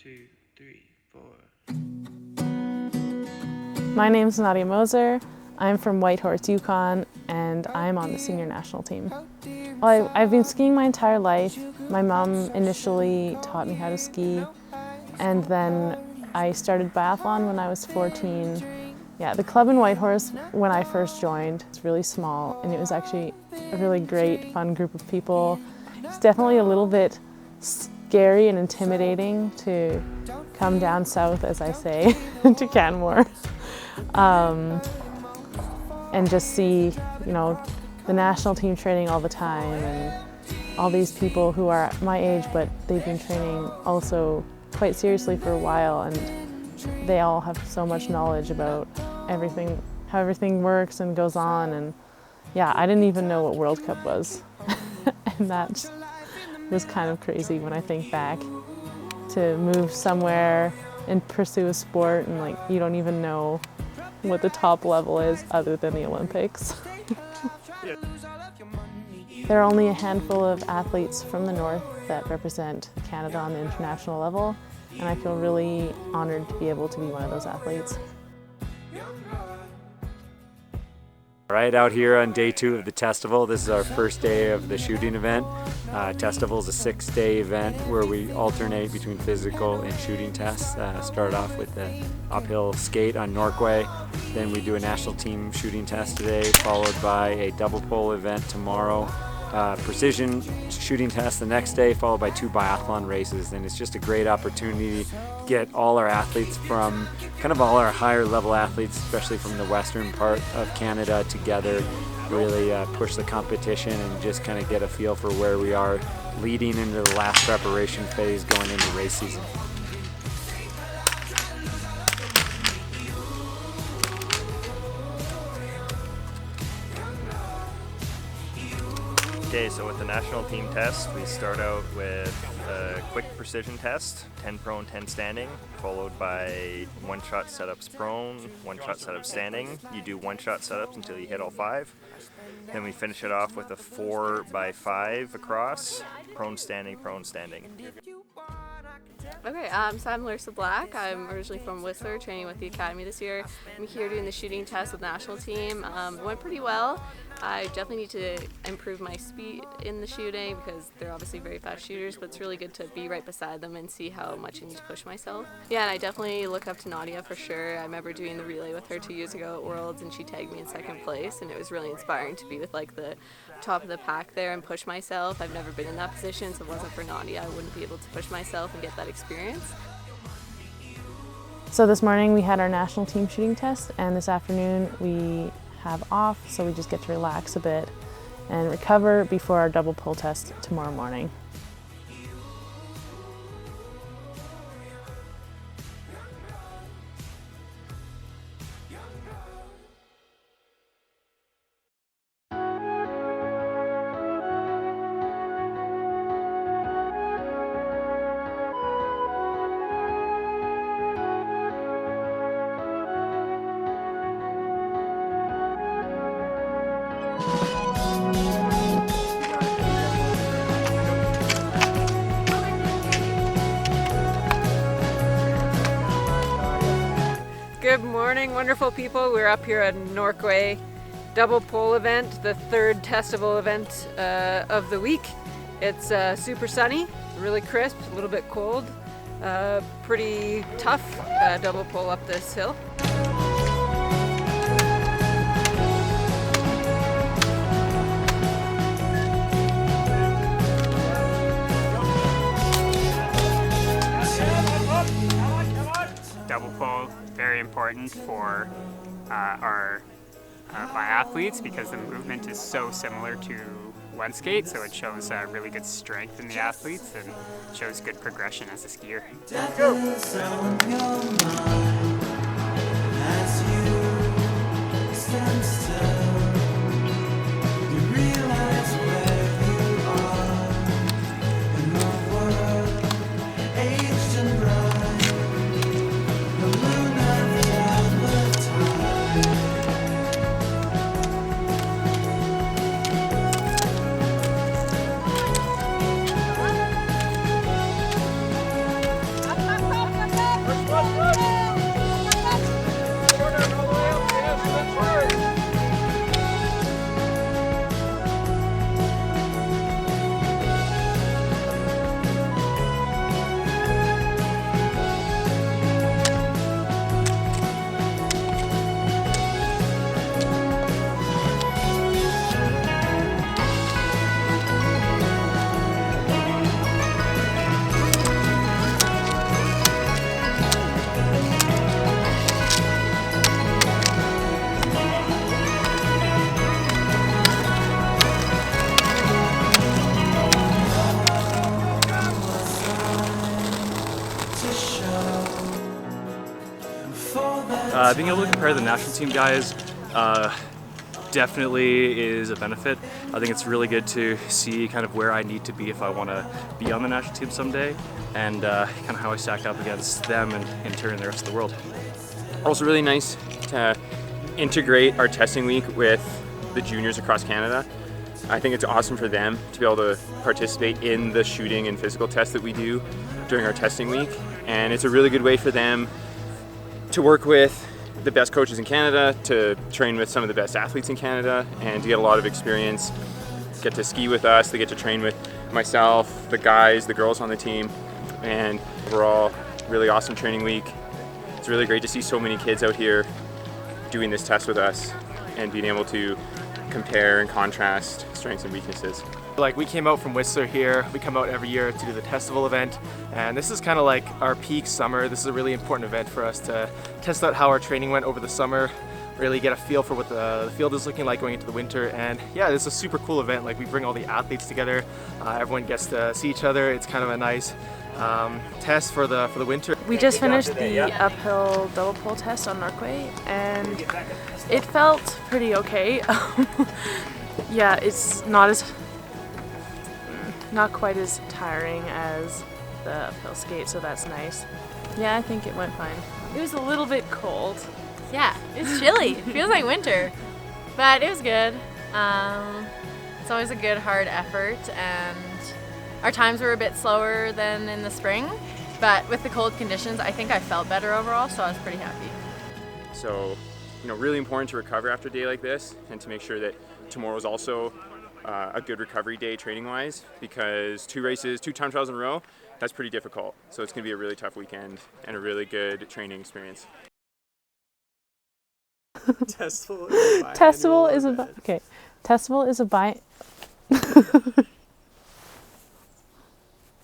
2, 3, 4. My name is Nadia Moser. I'm from Whitehorse, Yukon, and I'm on the senior national team. Well, I've been skiing my entire life. My mom initially taught me how to ski, and then I started biathlon when I was 14. Yeah, the club in Whitehorse, when I first joined, was really small, and it was actually a really great, fun group of people. It's definitely a little bit scary and intimidating to come down south, as I say, to Canmore. And just see, the national team training all the time and all these people who are my age, but they've been training also quite seriously for a while, and they all have so much knowledge about everything, how everything works and goes on. And yeah, I didn't even know what World Cup was. And that was kind of crazy when I think back, to move somewhere and pursue a sport and you don't even know what the top level is other than the Olympics. There are only a handful of athletes from the north that represent Canada on the international level, and I feel really honored to be able to be one of those athletes. All right, out here on day 2 of the Testival. This is our first day of the shooting event. Testival is a 6-day event where we alternate between physical and shooting tests. Start off with the uphill skate on Norquay. Then we do a national team shooting test today, followed by a double pole event tomorrow. Precision shooting test the next day, followed by 2 biathlon races. And it's just a great opportunity to get all our athletes from, all our higher level athletes, especially from the western part of Canada, together, really push the competition and just get a feel for where we are leading into the last preparation phase going into race season. Okay, so with the national team test, we start out with a quick precision test, 10 prone, 10 standing, followed by one-shot setups prone, one-shot setups standing. You do one-shot setups until you hit all 5. Then we finish it off with a 4x5 across, prone standing, prone standing. Okay, so I'm Larissa Black. I'm originally from Whistler, training with the Academy this year. I'm here doing the shooting test with the national team. It went pretty well. I definitely need to improve my speed in the shooting because they're obviously very fast shooters, but it's really good to be right beside them and see how much I need to push myself. Yeah, and I definitely look up to Nadia for sure. I remember doing the relay with her 2 years ago at Worlds, and she tagged me in 2nd place, and it was really inspiring to be with the top of the pack there and push myself. I've never been in that position, so if it wasn't for Nadia, I wouldn't be able to push myself and get that experience. So this morning we had our national team shooting test, and this afternoon we have off, so we just get to relax a bit and recover before our double pole test tomorrow morning. Good morning, wonderful people. We're up here at Norquay double pole event, the 3rd Testival event of the week. It's super sunny, really crisp, a little bit cold, pretty tough double pole up this hill. Double pole, very important for our biathletes because the movement is so similar to one skate, so it shows really good strength in the athletes and shows good progression as a skier. Go! Being able to compare the national team guys definitely is a benefit. I think it's really good to see kind of where I need to be if I want to be on the national team someday, and kind of how I stack up against them and in turn the rest of the world. Also really nice to integrate our testing week with the juniors across Canada. I think it's awesome for them to be able to participate in the shooting and physical tests that we do during our testing week, and it's a really good way for them to work with the best coaches in Canada, to train with some of the best athletes in Canada, and to get a lot of experience, get to ski with us, they get to train with myself, the guys, the girls on the team, and overall really awesome training week. It's really great to see so many kids out here doing this test with us and being able to compare and contrast strengths and weaknesses. Like, we came out from Whistler here. We come out every year to do the Testival event, and this is kind of like our peak summer. This is a really important event for us to test out how our training went over the summer, really get a feel for what the field is looking like going into the winter. And yeah, it's a super cool event. Like, we bring all the athletes together. Everyone gets to see each other. It's kind of a nice test for the winter. We just finished the uphill double pole test on Norquay, and it felt pretty okay. Yeah, it's not quite as tiring as the uphill skate, so that's nice. Yeah, I think it went fine. It was a little bit cold. Yeah, it's chilly. It feels like winter, but it was good. It's always a good hard effort, and our times were a bit slower than in the spring, but with the cold conditions, I think I felt better overall, so I was pretty happy. So, really important to recover after a day like this, and to make sure that tomorrow is also a good recovery day training-wise, because 2 races, 2 time trials in a row, that's pretty difficult. So it's going to be a really tough weekend and a really good training experience. Testival is a bi.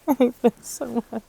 I hate this so much.